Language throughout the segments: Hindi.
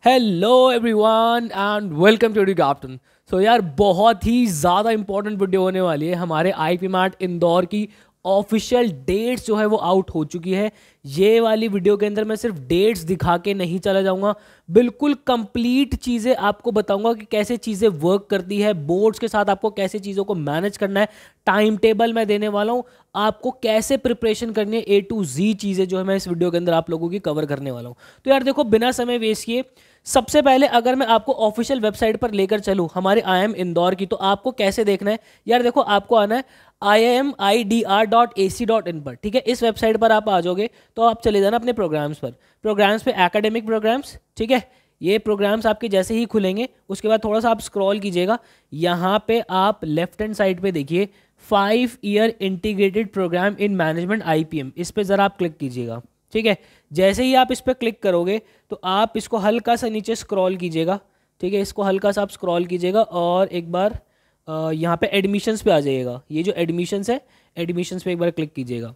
Hello everyone and welcome to captain. So यार बहुत ही ज़्यादा इंपॉर्टेंट वीडियो होने वाली है। हमारे आईपी मैट इंदौर की ऑफिशियल डेट्स जो है वो आउट हो चुकी है। ये वाली वीडियो के अंदर मैं सिर्फ डेट्स दिखा के नहीं चला जाऊंगा, बिल्कुल कंप्लीट चीज़ें आपको बताऊंगा कि कैसे चीज़ें वर्क करती है, बोर्ड्स के साथ आपको कैसे चीज़ों को मैनेज करना है, टाइम टेबल मैं देने वाला हूँ, आपको कैसे प्रिपरेशन करनी है, A to Z चीज़ें जो है मैं इस वीडियो के अंदर आप लोगों की कवर करने वाला हूँ। तो यार देखो बिना समय वेस्ट किए सबसे पहले अगर मैं आपको ऑफिशियल वेबसाइट पर लेकर चलूँ हमारे IIM इंदौर की, तो आपको कैसे देखना है यार। देखो आपको आना है IIMIDR.AC.in पर, ठीक है। इस वेबसाइट पर आप आ जाओगे तो आप चले जाना अपने प्रोग्राम्स पर, प्रोग्राम्स पे एकेडमिक प्रोग्राम्स, ठीक है। ये प्रोग्राम्स आपके जैसे ही खुलेंगे उसके बाद थोड़ा सा आप स्क्रॉल कीजिएगा, यहाँ पे आप लेफ्ट हैंड साइड पे देखिए 5 year integrated programme in management IPM, इस पर ज़रा आप क्लिक कीजिएगा, ठीक है। जैसे ही आप इस पर क्लिक करोगे तो आप इसको हल्का सा नीचे स्क्रॉल कीजिएगा, ठीक है। इसको हल्का सा आप स्क्रॉल कीजिएगा और एक बार यहाँ पे एडमिशन्स पे आ जाइएगा। ये जो एडमिशन्स है, एडमिशन्स पे एक बार क्लिक कीजिएगा।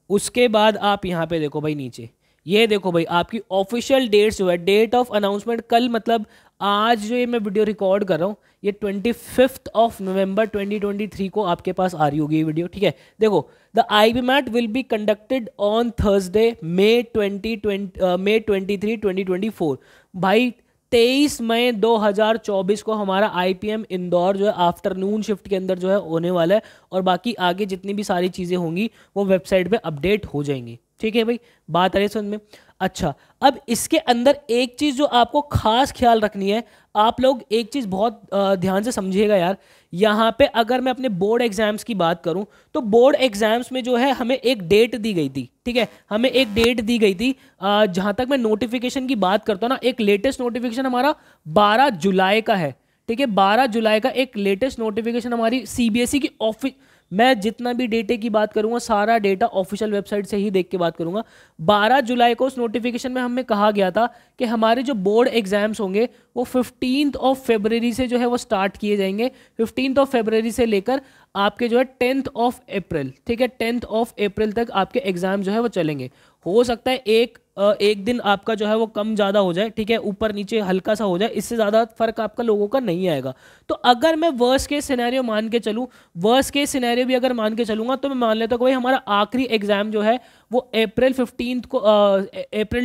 उसके बाद आप यहाँ पे देखो भाई नीचे, ये देखो भाई आपकी ऑफिशियल डेट्स जो है, डेट ऑफ अनाउंसमेंट कल, मतलब आज जो ये मैं वीडियो रिकॉर्ड कर रहा हूँ ये 25 नवंबर 2023 को आपके पास आ रही होगी ये वीडियो, ठीक है। देखो the IB MAT will be conducted on Thursday May 23 2024। भाई 23 मई 2024 को हमारा IPM इंदौर जो है आफ्टरनून शिफ्ट के अंदर जो है होने वाला है, और बाकी आगे जितनी भी सारी चीज़ें होंगी वो वेबसाइट पे अपडेट हो जाएंगी, ठीक है भाई। बात आ रही है समझ में। अच्छा, अब इसके अंदर एक चीज़ जो आपको खास ख्याल रखनी है, आप लोग एक चीज़ बहुत ध्यान से समझिएगा यार। यहाँ पे अगर मैं अपने बोर्ड एग्जाम्स की बात करूँ तो बोर्ड एग्जाम्स में जो है हमें एक डेट दी गई थी, ठीक है। हमें एक डेट दी गई थी, जहाँ तक मैं नोटिफिकेशन की बात करता हूँ ना, एक लेटेस्ट नोटिफिकेशन हमारा 12 जुलाई का है, ठीक है। 12 जुलाई का एक लेटेस्ट नोटिफिकेशन हमारी CBSE की ऑफिस, मैं जितना भी डेटे की बात करूंगा सारा डेटा ऑफिशियल वेबसाइट से ही देख के बात करूंगा। 12 जुलाई को उस नोटिफिकेशन में हमें कहा गया था कि हमारे जो बोर्ड एग्जाम्स होंगे वो 15 फरवरी से जो है वो स्टार्ट किए जाएंगे। 15 फरवरी से लेकर आपके जो है 10 अप्रैल, ठीक है, 10 अप्रैल तक आपके एग्जाम जो है वो चलेंगे। हो सकता है एक दिन आपका जो है वो कम ज़्यादा हो जाए, ठीक है, ऊपर नीचे हल्का सा हो जाए, इससे ज़्यादा फर्क आपका लोगों का नहीं आएगा। तो अगर मैं वर्स्ट केस सिनेरियो मान के चलूँ, वर्स्ट केस सिनेरियो भी अगर मान के चलूँगा, तो मैं मान लेता हूँ कि भाई हमारा आखिरी एग्जाम जो है वो अप्रैल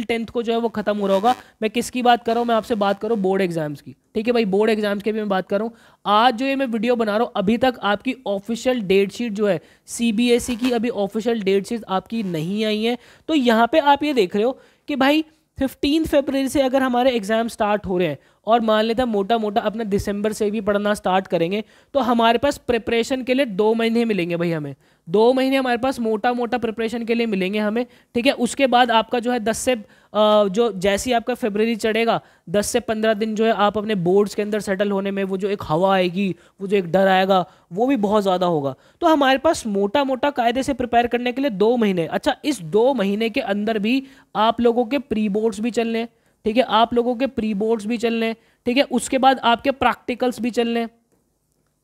10 को जो है वो खत्म हो रहा होगा। मैं किसकी बात कर रहा हूँ, मैं आपसे बात करूँ बोर्ड एग्जाम्स की, ठीक है भाई। बोर्ड एग्जाम्स की भी मैं बात कर रहा हूँ। आज जो ये मैं वीडियो बना रहा हूँ अभी तक आपकी ऑफिशियल डेट शीट जो है CBSE की, अभी ऑफिशियल डेट शीट आपकी नहीं आई है। तो यहाँ पे आप ये देख रहे हो कि भाई 15 फरवरी से अगर हमारे एग्जाम स्टार्ट हो रहे हैं और मान लेते हैं मोटा मोटा अपना दिसंबर से भी पढ़ना स्टार्ट करेंगे, तो हमारे पास प्रिपरेशन के लिए 2 महीने मिलेंगे भाई। हमें 2 महीने हमारे पास मोटा मोटा प्रिपरेशन के लिए मिलेंगे हमें, ठीक है। उसके बाद आपका जो है 10 से जो जैसे ही आपका फरवरी चढ़ेगा 10 से 15 दिन जो है आप अपने बोर्ड्स के अंदर सेटल होने में, वो जो एक हवा आएगी, वो जो एक डर आएगा, वो भी बहुत ज़्यादा होगा। तो हमारे पास मोटा मोटा कायदे से प्रिपेयर करने के लिए 2 महीने। अच्छा, इस 2 महीने के अंदर भी आप लोगों के प्री बोर्ड्स भी चलने, ठीक है, आप लोगों के प्री बोर्ड्स भी चलने, ठीक है। उसके बाद आपके प्रैक्टिकल्स भी चलने,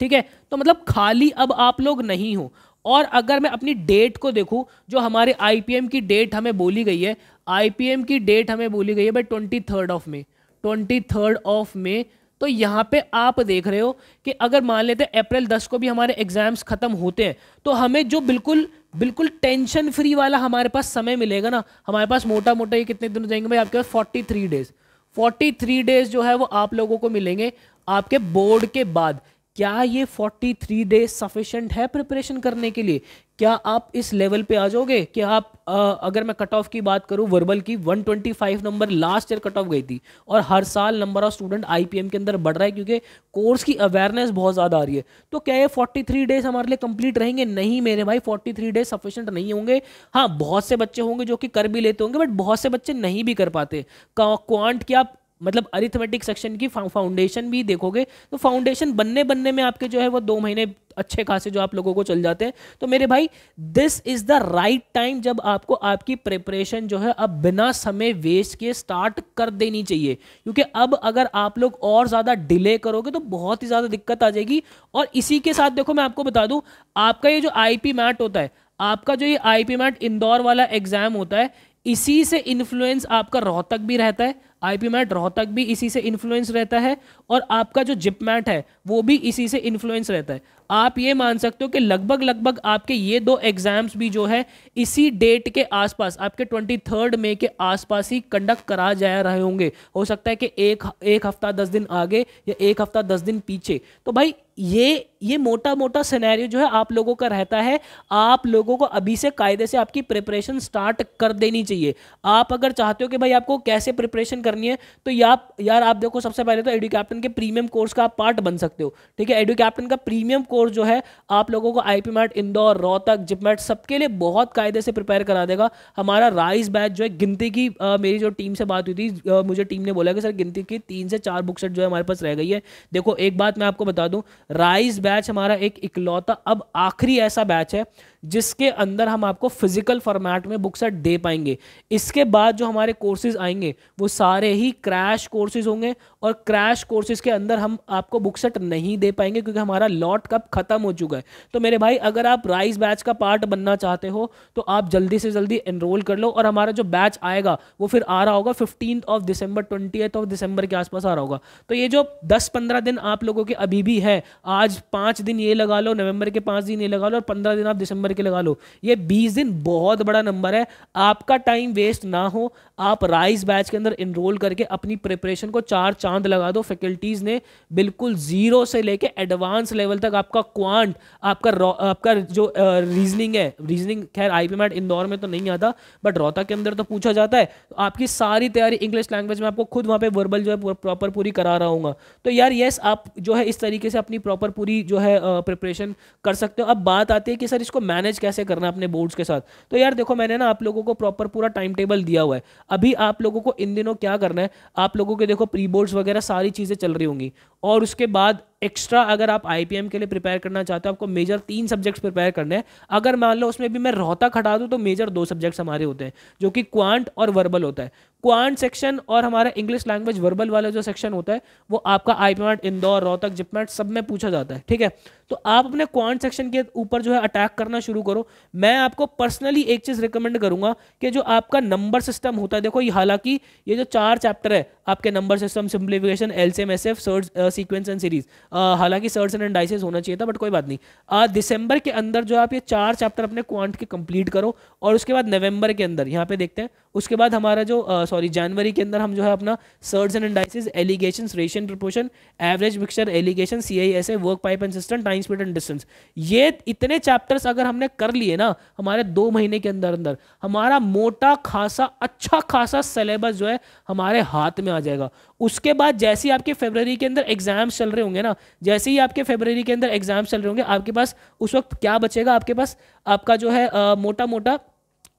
ठीक है। तो मतलब खाली अब आप लोग नहीं हो। और अगर मैं अपनी डेट को देखूं, जो हमारे IPM की डेट हमें बोली गई है, IPM की डेट हमें बोली गई है भाई 23 मई। तो यहाँ पे आप देख रहे हो कि अगर मान लेते हैं अप्रैल 10 को भी हमारे एग्जाम्स खत्म होते हैं, तो हमें जो बिल्कुल बिल्कुल टेंशन फ्री वाला हमारे पास समय मिलेगा ना, हमारे पास मोटा मोटा ये कितने दिन हो जाएंगे भाई, आपके पास 43 डेज, 43 डेज जो है वो आप लोगों को मिलेंगे आपके बोर्ड के बाद। क्या ये 43 डेज सफिशिएंट है प्रिपरेशन करने के लिए? क्या आप इस लेवल पे आ जाओगे कि आप अगर मैं कट ऑफ की बात करूं वर्बल की, 125 number last year cut off गई थी, और हर साल नंबर ऑफ स्टूडेंट IPM के अंदर बढ़ रहा है क्योंकि कोर्स की अवेयरनेस बहुत ज़्यादा आ रही है। तो क्या ये 43 डेज हमारे लिए कंप्लीट रहेंगे? नहीं मेरे भाई, 43 डेज सफिशिएंट नहीं होंगे। हाँ, बहुत से बच्चे होंगे जो कि कर भी लेते होंगे, बट बहुत से बच्चे नहीं भी कर पाते। क्वांट की आप मतलब अरिथमेटिक सेक्शन की फाउंडेशन भी देखोगे तो फाउंडेशन बनने में आपके जो है वो 2 महीने अच्छे खासे जो आप लोगों को चल जाते हैं। तो मेरे भाई this is the right time जब आपको आपकी प्रिपरेशन जो है अब बिना समय वेस्ट किए स्टार्ट कर देनी चाहिए, क्योंकि अब अगर आप लोग और ज़्यादा डिले करोगे तो बहुत ही ज़्यादा दिक्कत आ जाएगी। और इसी के साथ देखो मैं आपको बता दूं, आपका ये जो IP मैट होता है, आपका जो ये IP मैट इंदौर वाला एग्जाम होता है, इसी से इन्फ्लुएंस आपका रोहतक भी रहता है, आईपी मैट रोहतक भी इसी से इन्फ्लुएंस रहता है, और आपका जो जिपमैट है वो भी इसी से इन्फ्लुएंस रहता है। आप ये मान सकते हो कि लगभग लगभग आपके ये दो एग्जाम्स भी जो है इसी डेट के आसपास, आपके 23 मई के आसपास ही कंडक्ट करा जा रहे होंगे। हो सकता है कि एक हफ्ता 10 दिन आगे या एक हफ्ता 10 दिन पीछे। तो भाई ये मोटा मोटा सिनेरियो जो है आप लोगों का रहता है। आप लोगों को अभी से कायदे से आपकी प्रिपरेशन स्टार्ट कर देनी चाहिए। आप अगर चाहते हो कि भाई आपको कैसे प्रिपरेशन करनी है, तो यार आप देखो, सबसे पहले तो एडू कैप्टन के प्रीमियम कोर्स का आप पार्ट बन सकते हो। ठीक है, एडू कैप्टन का प्रीमियम कोर्स जो है आप लोगों को आईपी मैट, इंदौर, रोहतक, जिपमैट सबके लिए बहुत कायदे से प्रिपेयर करा देगा। हमारा राइज बैच जो है गिनती की, मेरी जो टीम से बात हुई थी, मुझे टीम ने बोला कि सर गिनती की 3 से 4 बुक सेट जो है हमारे पास रह गई है। देखो एक बात मैं आपको बता दूं, राइज बैच हमारा एक इकलौता अब आखिरी ऐसा बैच है जिसके अंदर हम आपको फिजिकल फॉर्मेट में बुक सेट दे पाएंगे। इसके बाद जो हमारे कोर्सेज आएंगे वो सारे ही क्रैश कोर्सेज होंगे, और क्रैश कोर्सेज के अंदर हम आपको बुक सेट नहीं दे पाएंगे क्योंकि हमारा लॉट कब खत्म हो चुका है। तो मेरे भाई, अगर आप राइज बैच का पार्ट बनना चाहते हो तो आप जल्दी से जल्दी एनरोल कर लो। और हमारा जो बैच आएगा वो फिर आ रहा होगा 15 दिसंबर, 20 दिसंबर के आसपास आ रहा होगा। तो ये जो 10-15 दिन आप लोगों के अभी भी है, आज 5 दिन ये लगा लो, नवंबर के 5 दिन ये लगा लो, और 15 दिन आप दिसंबर के लगा लो, ये 20 दिन बहुत बड़ा नंबर है। आपका टाइम वेस्ट ना हो, आप राइज बैच के अंदर एनरोल करके अपनी प्रिपरेशन को 4 चांद लगा दो। फैकल्टीज ने बिल्कुल जीरो से लेके एडवांस लेवल तक आपका क्वांट, आपका जो रीजनिंग है, रीजनिंग खैर आईपी मैट इंदौर में तो नहीं आता, बट रोहतक के अंदर तो पूछा जाता है। तो आपकी सारी तैयारी इंग्लिश लैंग्वेज में आपको खुद वहां पे वर्बल जो है प्रॉपर पूरी करा रहा हूँ। तो यार यस, आप जो है इस तरीके से अपनी प्रॉपर पूरी जो है प्रिपरेशन कर सकते हो। अब बात आती है कि सर इसको मैनेज कैसे करना है अपने बोर्ड्स के साथ। तो यार देखो, मैंने ना आप लोगों को प्रॉपर पूरा टाइम टेबल दिया हुआ है। अभी आप लोगों को इन दिनों क्या करना है, आप लोगों के देखो प्री बोर्ड्स वगैरह सारी चीज़ें चल रही होंगी, और उसके बाद एक्स्ट्रा अगर आप आईपीएम के लिए प्रिपेयर करना चाहते हो, आपको मेजर 3 सब्जेक्ट्स प्रिपेयर करने हैं। अगर मान लो उसमें भी मैं रोहतक हटा दूं तो मेजर 2 सब्जेक्ट्स हमारे होते हैं, जो कि क्वांट और वर्बल होता है। क्वांट सेक्शन और हमारा इंग्लिश लैंग्वेज वर्बल वाला जो सेक्शन होता है वो आपका आईपीएम, इंदौर, रोहतक, जिपमैट सब में पूछा जाता है। ठीक है, तो आप अपने क्वांट सेक्शन के ऊपर जो है अटैक करना शुरू करो। मैं आपको पर्सनली एक चीज रिकमेंड करूंगा कि जो आपका नंबर सिस्टम होता है, देखो हालांकि ये जो 4 चैप्टर है आपके, number system, simplification, LCM, SF, search, sequence and series, हालांकि सर्च एंड डाइसेस होना चाहिए था, बट कोई बात नहीं। दिसंबर के अंदर जो आप ये 4 चैप्टर अपने क्वांट के कंप्लीट करो, और उसके बाद नवंबर के अंदर यहाँ पे देखते हैं, उसके बाद हमारा जो जनवरी के अंदर हम जो है अपना search and dices, alligations, ratio proportion, average mixture, alligation, CISA, work pipe and system, time speed and distance, ये इतने चैप्टर्स अगर हमने कर लिए ना हमारे 2 महीने के अंदर अंदर, हमारा मोटा खासा अच्छा खासा सिलेबस जो है हमारे हाथ में आ जाएगा। उसके बाद जैसे ही आपके फरवरी के अंदर एग्जाम्स चल रहे होंगे ना, जैसे ही आपके फरवरी के अंदर एग्जाम्स चल रहे होंगे, आपके पास उस वक्त क्या बचेगा, आपके पास आपका जो है मोटा मोटा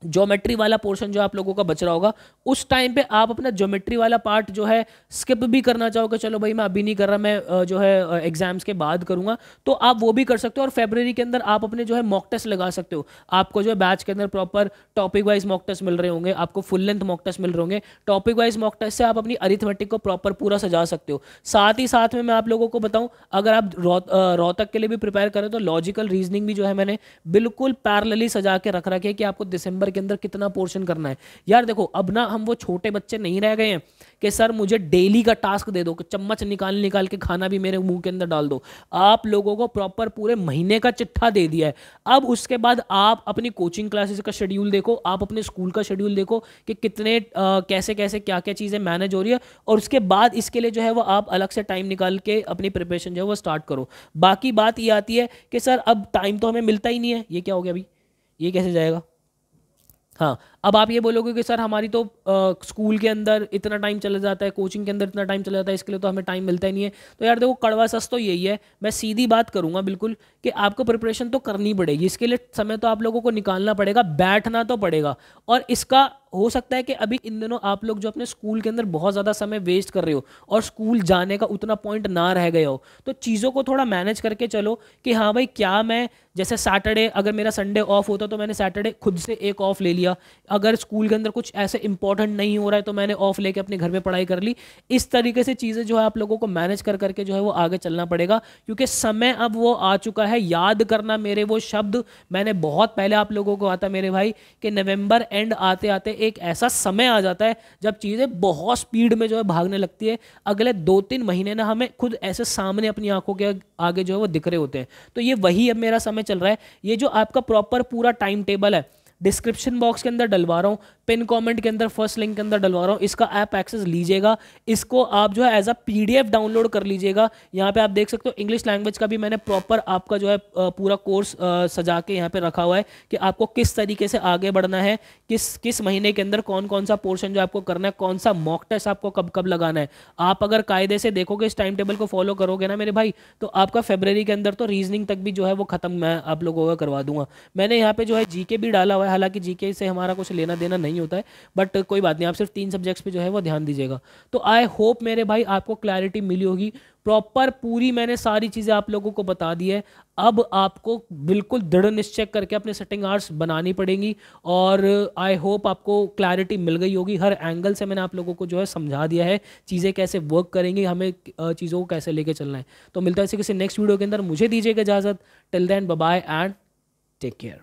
ज्योमेट्री वाला पोर्शन जो आप लोगों का बच रहा होगा। उस टाइम पे आप अपना ज्योमेट्री वाला पार्ट जो है स्किप भी करना चाहोगे, चलो भाई मैं अभी नहीं कर रहा, मैं जो है एग्जाम्स के बाद करूंगा, तो आप वो भी कर सकते हो। और फरवरी के अंदर आप अपने जो है मॉक टेस्ट लगा सकते हो। आपको जो है बैच के अंदर proper topic wise mock test मिल रहे होंगे, आपको फुल लेंथ मॉक टेस्ट मिल रहे होंगे। टॉपिक वाइज मॉक टेस्ट से आप अपनी अरिथमेटिक को प्रॉपर पूरा सजा सकते हो। साथ ही साथ में मैं आप लोगों को बताऊं, अगर आप रोहतक के लिए भी प्रिपेयर करें तो लॉजिकल रीजनिंग भी जो है मैंने बिल्कुल पैरेलली सजा के रख रखे कि आपको दिसंबर के अंदर कितना पोर्शन करना है। यार देखो, अब ना हम वो छोटे बच्चे नहीं रह गए हैं कि सर मुझे डेली का टास्क दे दो, चम्मच निकाल निकाल के खाना भी मेरे मुंह के अंदर डाल दो। आप लोगों को प्रॉपर पूरे महीने का चिट्ठा दे दिया है। अब उसके बाद आप अपनी कोचिंग क्लासेस का शेड्यूल देखो, आप अपने स्कूल का शेड्यूल देखो कि कितने कैसे कैसे क्या क्या चीज़ें मैनेज हो रही है, और उसके बाद इसके लिए जो है वो आप अलग से टाइम निकाल के अपनी प्रिपरेशन जो है वो स्टार्ट करो। बाकी बात ये आती है कि सर अब टाइम तो हमें मिलता ही नहीं है, ये क्या हो गया अभी, ये कैसे जाएगा। हाँ, अब आप ये बोलोगे कि सर हमारी तो स्कूल के अंदर इतना टाइम चला जाता है, कोचिंग के अंदर इतना टाइम चला जाता है, इसके लिए तो हमें टाइम मिलता ही नहीं है। तो यार देखो, कड़वा सच तो यही है, मैं सीधी बात करूंगा बिल्कुल कि आपको प्रिपरेशन तो करनी पड़ेगी, इसके लिए समय तो आप लोगों को निकालना पड़ेगा, बैठना तो पड़ेगा। और इसका हो सकता है कि अभी इन दिनों आप लोग जो अपने स्कूल के अंदर बहुत ज़्यादा समय वेस्ट कर रहे हो और स्कूल जाने का उतना पॉइंट ना रह गया हो, तो चीज़ों को थोड़ा मैनेज करके चलो कि हाँ भाई, क्या मैं जैसे सैटरडे, अगर मेरा संडे ऑफ होता तो मैंने सैटरडे खुद से एक ऑफ ले लिया। अगर स्कूल के अंदर कुछ ऐसे इंपॉर्टेंट नहीं हो रहा है तो मैंने ऑफ लेके अपने घर में पढ़ाई कर ली। इस तरीके से चीज़ें जो है आप लोगों को मैनेज कर करके जो है वो आगे चलना पड़ेगा, क्योंकि समय अब वो आ चुका है। याद करना मेरे वो शब्द मैंने बहुत पहले आप लोगों को आता मेरे भाई, कि नवंबर एंड आते आते एक ऐसा समय आ जाता है जब चीज़ें बहुत स्पीड में जो है भागने लगती है। अगले 2-3 महीने ना हमें खुद ऐसे सामने अपनी आंखों के आगे जो है वो दिख रहे होते हैं। तो ये वही अब मेरा समय चल रहा है। ये जो आपका प्रॉपर पूरा टाइम टेबल है डिस्क्रिप्शन बॉक्स के अंदर डलवा रहा हूँ, पिन कमेंट के अंदर फर्स्ट लिंक के अंदर डलवा रहा हूँ। इसका ऐप एक्सेस लीजिएगा, इसको आप जो है एज अ पीडीएफ डाउनलोड कर लीजिएगा। यहाँ पे आप देख सकते हो इंग्लिश लैंग्वेज का भी मैंने प्रॉपर आपका जो है पूरा कोर्स सजा के यहाँ पे रखा हुआ है कि आपको किस तरीके से आगे बढ़ना है, किस किस महीने के अंदर कौन कौन सा पोर्शन जो आपको करना है, कौन सा मॉक टेस्ट आपको कब कब लगाना है। आप अगर कायदे से देखोगे, इस टाइम टेबल को फॉलो करोगे ना मेरे भाई, तो आपका फरवरी के अंदर तो रीजनिंग तक भी जो है वो खत्म मैं आप लोगों को करवा दूंगा। मैंने यहाँ पे जो है जीके भी डाला हुआ है, हालांकि जीके से हमारा कुछ लेना देना नहीं होता है, बट कोई बात नहीं, आप सिर्फ 3 सब्जेक्ट्स पे जो है वो ध्यान दीजिएगा। तो आई होप मेरे भाई आपको क्लैरिटी मिली होगी। प्रॉपर पूरी मैंने सारी चीज़ें आप लोगों को बता दी है। अब आपको बिल्कुल दृढ़ निश्चय करके अपने सेटिंग आवर्स बनानी पड़ेंगी, और आई होप आपको क्लैरिटी मिल गई होगी। हर एंगल से मैंने आप लोगों को जो है समझा दिया है, चीज़ें कैसे वर्क करेंगी, हमें चीज़ों को कैसे लेके चलना है। तो मिलता है किसी नेक्स्ट वीडियो के अंदर, मुझे दीजिएगा इजाज़त। Till then bye bye and take care.